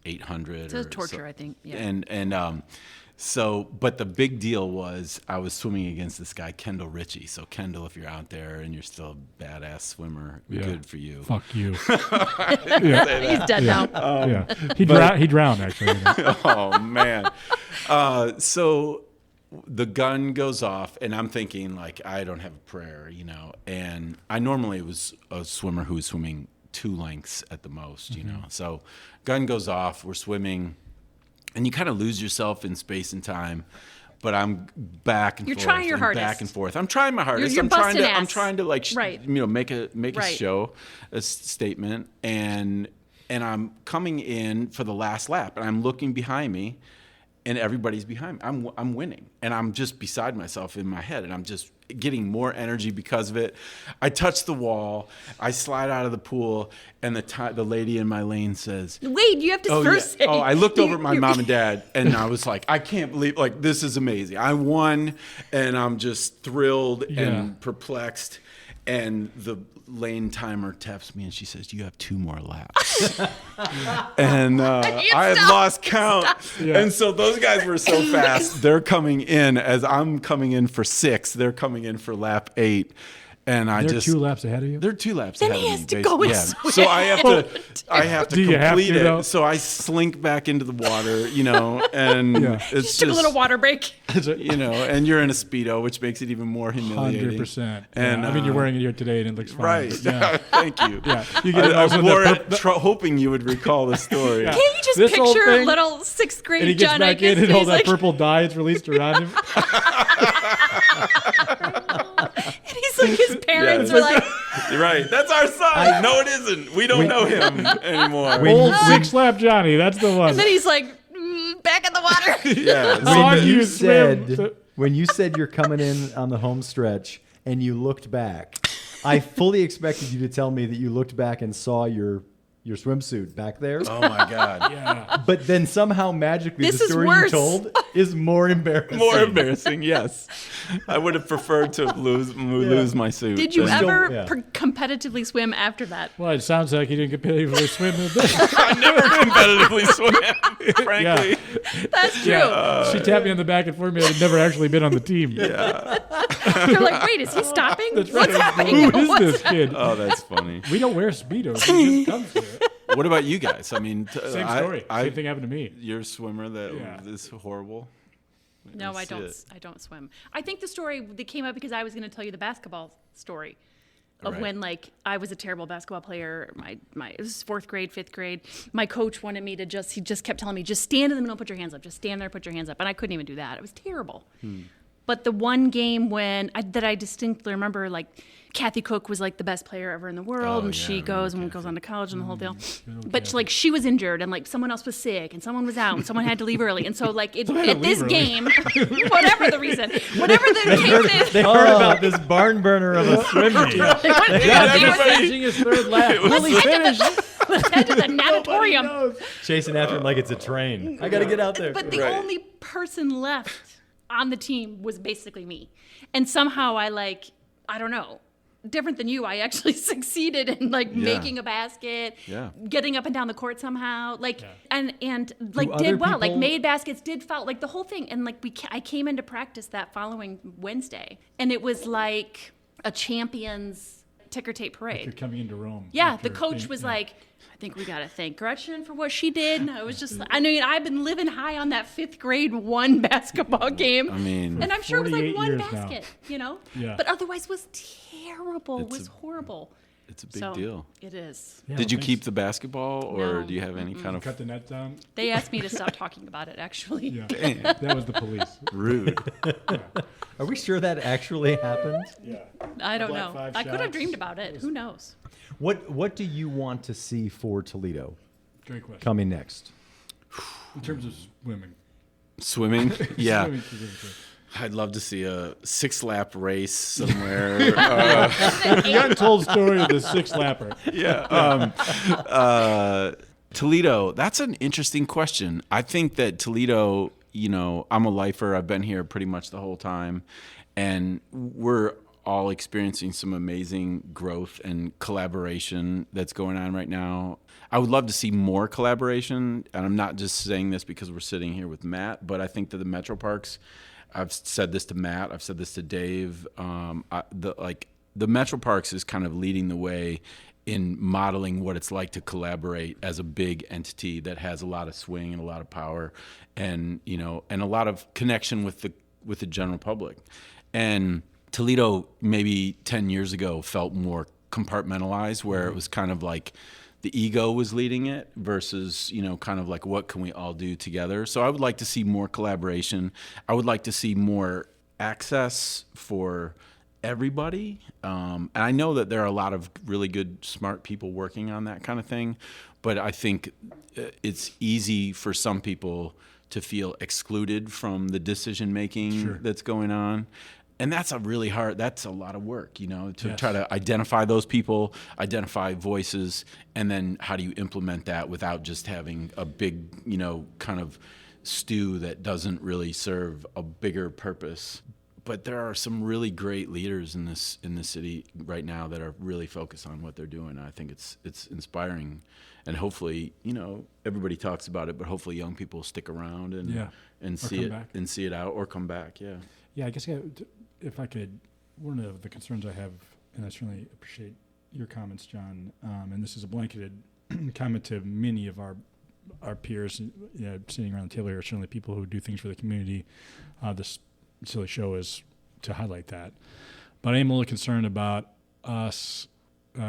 800 it's torture, I think. Yeah. And so, but the big deal was I was swimming against this guy, Kendall Ritchie. So, Kendall, if you're out there and you're still a badass swimmer, good for you. Fuck you. He's dead now. He drowned, actually. Oh, man. So the gun goes off, and I'm thinking, like, I don't have a prayer, you know. And I normally was a swimmer who was swimming 2 lengths at the most, you know. So gun goes off, we're swimming. And you kind of lose yourself in space and time, but I'm back and forth. You're trying your hardest. Back and forth. I'm trying my hardest. You're busting ass. I'm trying to like, right. You know, make a right. show, a statement, and I'm coming in for the last lap, and I'm looking behind me, and everybody's behind me. I'm winning, and I'm just beside myself in my head, and I'm just getting more energy because of it. I touch the wall, I slide out of the pool, and the lady in my lane says, "Wait, you have to first say." Oh, I looked over at my mom and dad, and I was like, I can't believe, like, this is amazing. I won, and I'm just thrilled and perplexed. And the lane timer taps me, and she says, "You have 2 more laps." And I had lost count. And so those guys were so fast. They're coming in as I'm coming in for 6. They're coming in for lap 8. And They're 2 laps ahead of you? They're 2 laps then ahead of me. Then he has to go and swim. So I have to complete it. Though? So I slink back into the water, you know, and it's just took a little water break. You know, and you're in a Speedo, which makes it even more humiliating. 100%. And I mean, you're wearing it here today, and it looks fine. Right. Yeah. Thank you. You get I wore it hoping you would recall the story. Can't you just picture little 6th grade and he gets John back Eikost, in, and all that purple dye is released around him. And he's like, his parents are like, "You're right. That's our son." No, it isn't. We don't know him anymore. Old 6-lap Johnny. That's the one. and then he's like, back in the water. Yeah. When you said you're coming in on the home stretch and you looked back, I fully expected you to tell me that you looked back and saw your swimsuit back there. Oh my God. Yeah. But then somehow magically This the is story you worse. told is more embarrassing. More embarrassing, yes. I would have preferred to lose my suit. Did you ever Yeah. competitively swim after that? Well, it sounds like you didn't competitively swim in this. I never competitively swim, frankly. That's true. She tapped me on the back and informed me I'd never actually been on the team. Yeah. They're like, wait, is he stopping? That's What's right. happening? Who is this kid? Oh, that's funny. We don't wear Speedos. He just comes here. What about you guys? I mean, Same story. Same thing happened to me. You're a swimmer that is horrible. No, I don't. I don't swim. I think the story that came up because I was going to tell you the basketball story of when, like, I was a terrible basketball player. It was 4th grade, 5th grade. My coach wanted me to he just kept telling me, just stand in the middle, put your hands up. Just stand there, put your hands up. And I couldn't even do that. It was terrible. But the one game that I distinctly remember, like, Kathy Cook was like the best player ever in the world, and she goes on to college and the whole deal. But like, she was injured, and like someone else was sick, and someone was out, and someone had to leave early, and so like at this game, whatever the reason, whatever the case is, They heard about this barn burner of a swim meet. Finishing his 3rd lap. Really finished. Let's head to the natatorium. Chasing after him like it's a train. I got to get out there. But the only person left on the team was basically me, and somehow I don't know. Different than you, I actually succeeded in making a basket, getting up and down the court somehow, and did well, like made baskets, did foul, like the whole thing, and I came into practice that following Wednesday, and it was like a champion's ticker tape parade. You're coming into Rome. Yeah, the coach was like, "I think we got to thank Gretchen for what she did." And I was just, I mean, I've been living high on that 5th grade one basketball game. I mean, and I'm sure it was like 1 years basket, now. you know? Yeah. But otherwise was terrible, was horrible. It's a big deal. It is. Yeah, Did you thanks. keep the basketball, or No. do you have any kind of Cut the net down? They asked me to stop talking about it, actually. Yeah. That was the police. rude? Are we sure that actually happened? Yeah. I don't Black know. five I could have shots. dreamed about it. Who knows? What do you want to see for Toledo Great question. coming next? In terms of swimming. Swimming? Yeah. Swimming specifically. I'd love to see a 6-lap race somewhere. The untold story of the 6-lapper. Toledo, that's an interesting question. I think that Toledo, I'm a lifer. I've been here pretty much the whole time. And we're all experiencing some amazing growth and collaboration that's going on right now. I would love to see more collaboration. And I'm not just saying this because we're sitting here with Matt, but I think that the Metro Parks, I've said this to Matt, I've said this to Dave. The Metro Parks is kind of leading the way in modeling what it's like to collaborate as a big entity that has a lot of swing and a lot of power, and and a lot of connection with the general public. And Toledo, maybe 10 years ago, felt more compartmentalized, where it was kind of like the ego was leading it versus, kind of like what can we all do together. So I would like to see more collaboration. I would like to see more access for everybody. And I know that there are a lot of really good, smart people working on that kind of thing. But I think it's easy for some people to feel excluded from the decision making that's going on. And that's that's a lot of work, to try to identify those people, identify voices, and then how do you implement that without just having a big, kind of stew that doesn't really serve a bigger purpose. But there are some really great leaders in the city right now that are really focused on what they're doing. I think it's inspiring, and hopefully, everybody talks about it, but hopefully young people stick around and see it out or come back. Yeah. Yeah, I guess if I could, one of the concerns I have, and I certainly appreciate your comments, John, and this is a blanketed comment to many of our peers sitting around the table here, certainly people who do things for the community. This silly show is to highlight that. But I am a little concerned about us.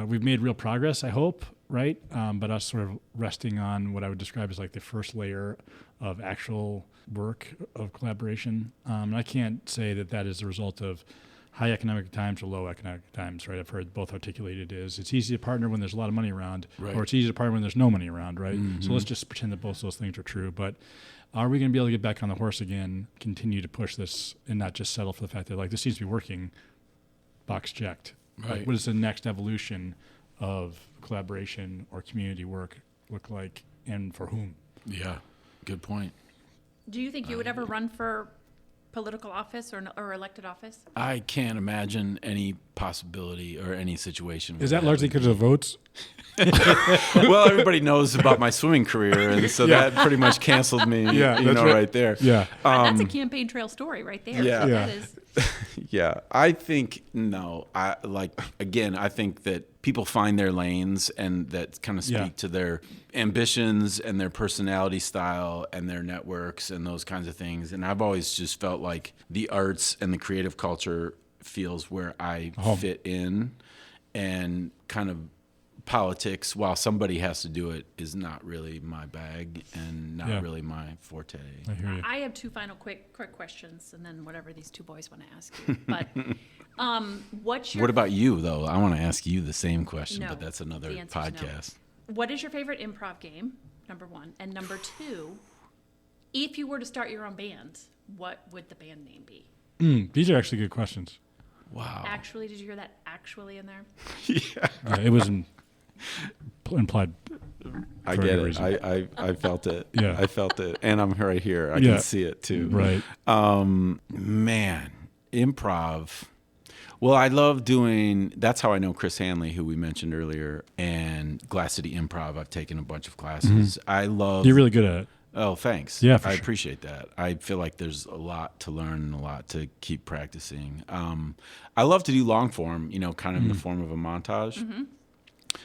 We've made real progress, I hope, right? But us sort of resting on what I would describe as like the first layer of actual work of collaboration. And I can't say that is a result of high economic times or low economic times, right? I've heard both articulated is it's easy to partner when there's a lot of money around, or it's easy to partner when there's no money around, right? Mm-hmm. So let's just pretend that both those things are true. But are we going to be able to get back on the horse again, continue to push this, and not just settle for the fact that like this seems to be working, box checked? Right. Like, what does the next evolution of collaboration or community work look like, and for whom? Yeah, good point. Do you think you would ever run for political office or elected office? I can't imagine any possibility or any situation. Is that largely because of votes? Well, everybody knows about my swimming career, and so that pretty much canceled me. Right there. Yeah. That's a campaign trail story right there. Yeah. That is. Yeah, I think no. I think that people find their lanes and that kind of speak to their ambitions and their personality style and their networks and those kinds of things. And I've always just felt like the arts and the creative culture feels where I fit in, and kind of politics, while somebody has to do it, is not really my bag and not really my forte. I hear you. I have two final quick questions, and then whatever these two boys want to ask you. But what about you, though? I want to ask you the same question, No, but that's another the answer's podcast. No. What is your favorite improv game, number one? And number two, if you were to start your own band, what would the band name be? These are actually good questions. Wow. Actually, did you hear that actually in there? Yeah, it was implied. I get it. I felt it. Yeah. I felt it. And I'm right here. I can see it too. Right. Man, improv. Well, I love doing, that's how I know Chris Hanley, who we mentioned earlier, and Glass City Improv. I've taken a bunch of classes. I love. You're really good at it. Oh, thanks. Yeah, for I sure. appreciate that. I feel like there's a lot to learn and a lot to keep practicing. I love to do long form, kind of in the form of a montage. Mm-hmm.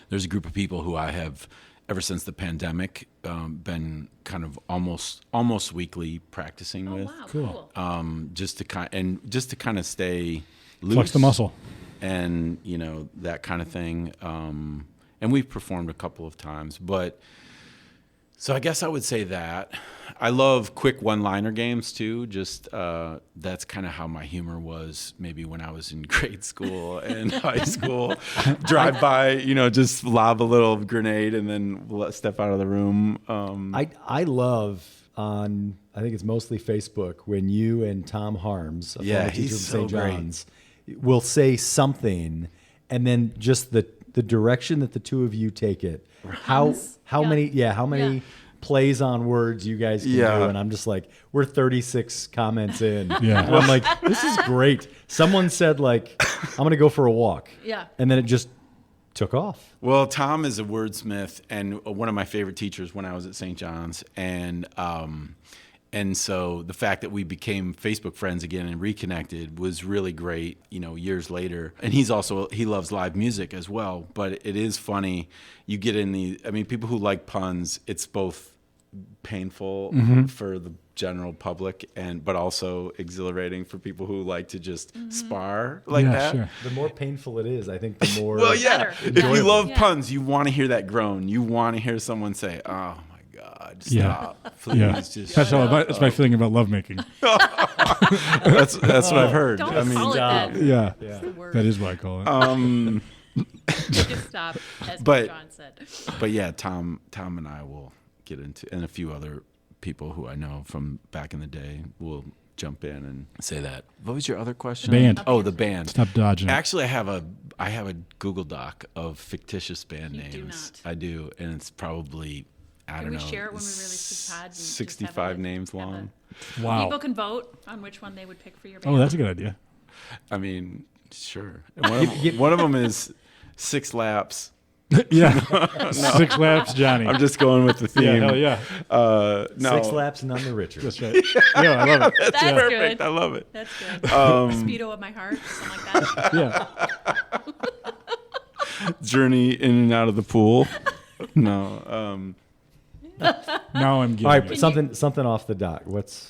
There's a group of people who I have, ever since the pandemic, been kind of almost weekly practicing with. Wow, cool. Just to kind of stay loose. Flex the muscle. and that kind of thing. And we've performed a couple of times, but so I guess I would say that. I love quick one-liner games too. Just that's kind of how my humor was maybe when I was in grade school and high school. Drive by, just lob a little grenade and then step out of the room. I love on, I think it's mostly Facebook, when you and Tom Harms, a former teacher from St. John's, will say something, and then just the direction that the two of you take it. How many plays on words you guys can do, and I'm just like, we're 36 comments in. Yeah. And I'm like, this is great. Someone said like, I'm gonna go for a walk. Yeah. And then it just took off. Well, Tom is a wordsmith and one of my favorite teachers when I was at St. John's, and so the fact that we became Facebook friends again and reconnected was really great, years later. And he loves live music as well. But it is funny. You get in people who like puns, it's both painful for the general public but also exhilarating for people who like to just spar like that. Sure. The more painful it is, I think the more if you love puns, you want to hear that groan. You want to hear someone say, "Oh my God, stop. Please just that's my feeling about lovemaking." That's what I've heard. Don't call it that. Yeah. That is what I call it. Just stop, as John said. But yeah, Tom and I will get into, and a few other people who I know from back in the day will jump in and say that. What was your other question? Band. Oh, the band. Stop dodging. Actually, I have a Google Doc of fictitious band names. Do not. I do, and it's probably Can we share it when we release the pod? 65 names long. Wow. People can vote on which one they would pick for your band. Oh, that's a good idea. I mean, sure. One of them is 6 Laps. Yeah. 6 Laps, Johnny. I'm just going with the theme. Yeah, hell yeah. No. 6 laps, none the richer. That's right. Yeah, I love it. That's perfect. Good. I love it. That's good. Speedo of my heart, something like that. Yeah. Journey in and out of the pool. No. Now I'm getting All right, something off the dock.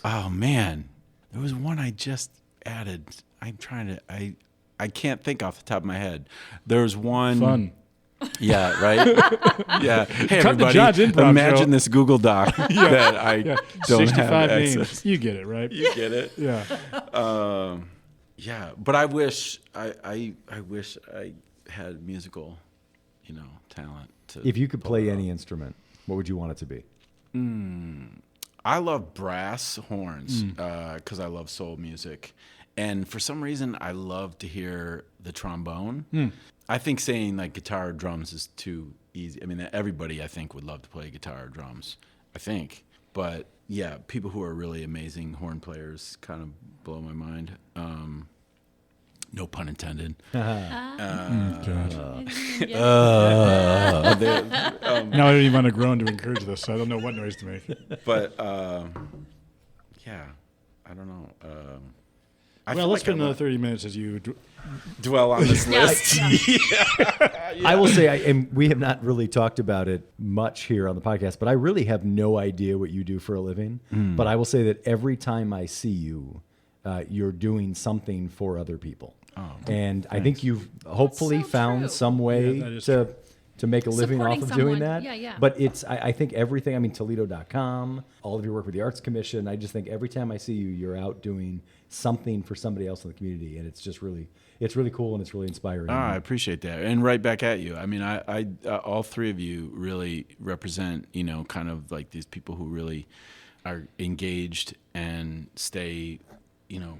Oh man, there was one I just added. I can't think off the top of my head. There's one. Fun. Yeah, right? Yeah. Hey, Come to everybody, John's improv imagine show. this Google Doc that I don't 65 have names. access. You get it, right? You get it? Yeah. Yeah, but I wish I wish I had musical, talent. If you could play any instrument, what would you want it to be? I love brass horns because I love soul music. And for some reason, I love to hear the trombone. I think saying like guitar or drums is too easy. I mean, everybody, I think, would love to play guitar or drums, I think. But yeah, people who are really amazing horn players kind of blow my mind. No pun intended. God. Yeah. Now I don't even want to groan to encourage this, so I don't know what noise to make. But yeah, I don't know. Well, let's spend another 30 minutes as you dwell on this list. I will say, and we have not really talked about it much here on the podcast, but I really have no idea what you do for a living. But I will say that every time I see you, you're doing something for other people. Oh, and thanks. I think you've hopefully found some way to make a living off of doing that. Yeah. But I think everything, I mean, Toledo.com, all of your work with the Arts Commission, I just think every time I see you, you're out doing something for somebody else in the community. And it's just really cool and it's really inspiring. I appreciate that. And right back at you. I mean, I all three of you really represent, kind of like these people who really are engaged and stay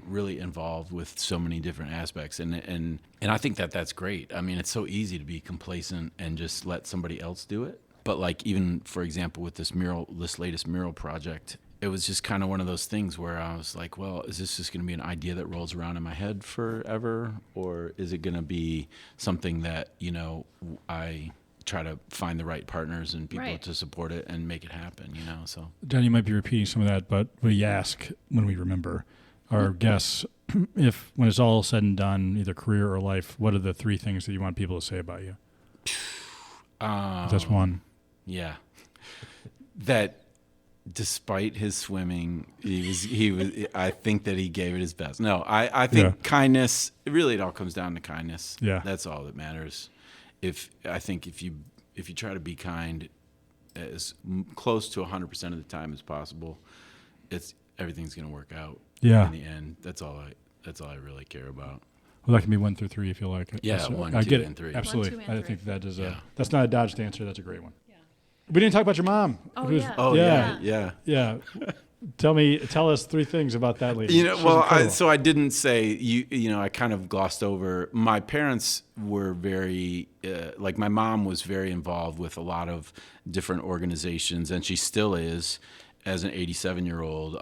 really involved with so many different aspects, and I think that's great. I mean, it's so easy to be complacent and just let somebody else do it. But like, even for example, with this latest mural project, it was just kind of one of those things where I was like, well, is this just going to be an idea that rolls around in my head forever, or is it going to be something that I try to find the right partners and people to support it and make it happen? So John, you might be repeating some of that, but we ask when we remember our guests, if when it's all said and done, either career or life, what are the 3 things that you want people to say about you? That's one. Yeah. That despite his swimming, he was. I think that he gave it his best. No, I think kindness. Really, it all comes down to kindness. Yeah, that's all that matters. If you try to be kind as close to 100% of the time as possible, everything's going to work out. Yeah. In the end, that's all I really care about. Well, that can be 1 through 3 if you like. Yeah, so, 1, I 2, get and 3. Absolutely. 1, 2, and 3. I think that is that's not a dodged answer. That's a great one. Yeah. We didn't talk about your mom. Oh, Who's- yeah. Oh Yeah. yeah. Tell us 3 things about that lady. She's incredible. I didn't say I kind of glossed over. My parents were very like my mom was very involved with a lot of different organizations, and she still is. As an 87-year-old,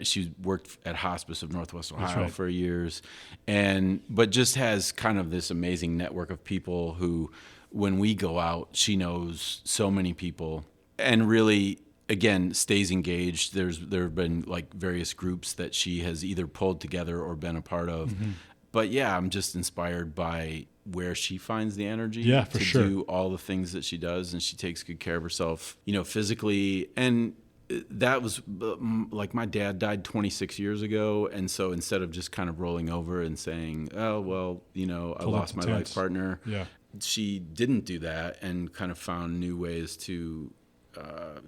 she's worked at Hospice of Northwest Ohio for years, but just has kind of this amazing network of people who, when we go out, she knows so many people, and really, again, stays engaged. There have been like various groups that she has either pulled together or been a part of. Mm-hmm. But yeah, I'm just inspired by where she finds the energy to do all the things that she does, and she takes good care of herself, physically. And that was like my dad died 26 years ago, and so instead of just kind of rolling over and saying, oh well, I lost my life partner, she didn't do that and kind of found new ways to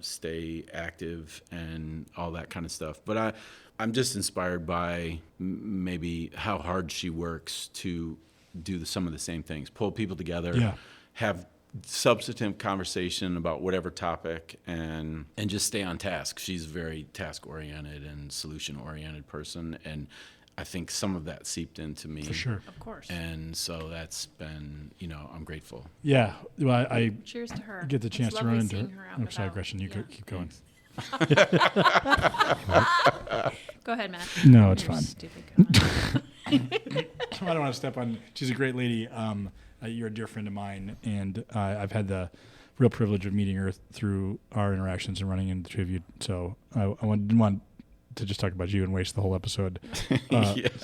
stay active and all that kind of stuff. But I'm just inspired by maybe how hard she works to do some of the same things, pull people together, have substantive conversation about whatever topic, and just stay on task. She's a very task-oriented and solution-oriented person, and I think some of that seeped into me. For sure. Of course. And so that's been, I'm grateful. Yeah. Well, I cheers to her. Get the chance to run into her. I'm sorry, Gretchen. You keep going. Go ahead, Matt. No, it's fine. Stupid. I don't want to step on. She's a great lady. You're a dear friend of mine, and I've had the real privilege of meeting her through our interactions and running into the 2 of you. So I didn't want to just talk about you and waste the whole episode.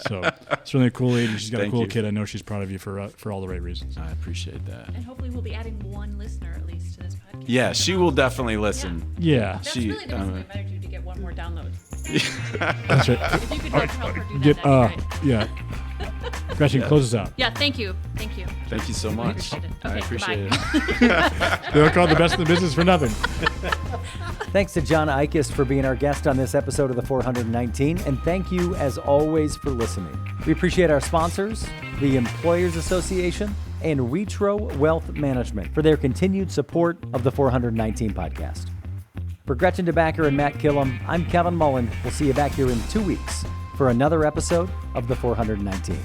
So it's really a cool lady. She's got a cool kid. I know she's proud of you for all the right reasons. I appreciate that. And hopefully we'll be adding 1 listener at least to this podcast. Yeah, she will definitely listen. Yeah. That's really the reason we invited you, to get 1 more download. That's right. If you could help her do that, that'd be great. Yeah. Gretchen, close us out. Yeah, thank you. Thank you so much. I appreciate it. They're called the best in the business for nothing. Thanks to John Eikost for being our guest on this episode of the 419, and thank you, as always, for listening. We appreciate our sponsors, the Employers Association, and Retro Wealth Management for their continued support of the 419 podcast. For Gretchen DeBacker and Matt Killam, I'm Kevin Mullen. We'll see you back here in 2 weeks for another episode of the 419.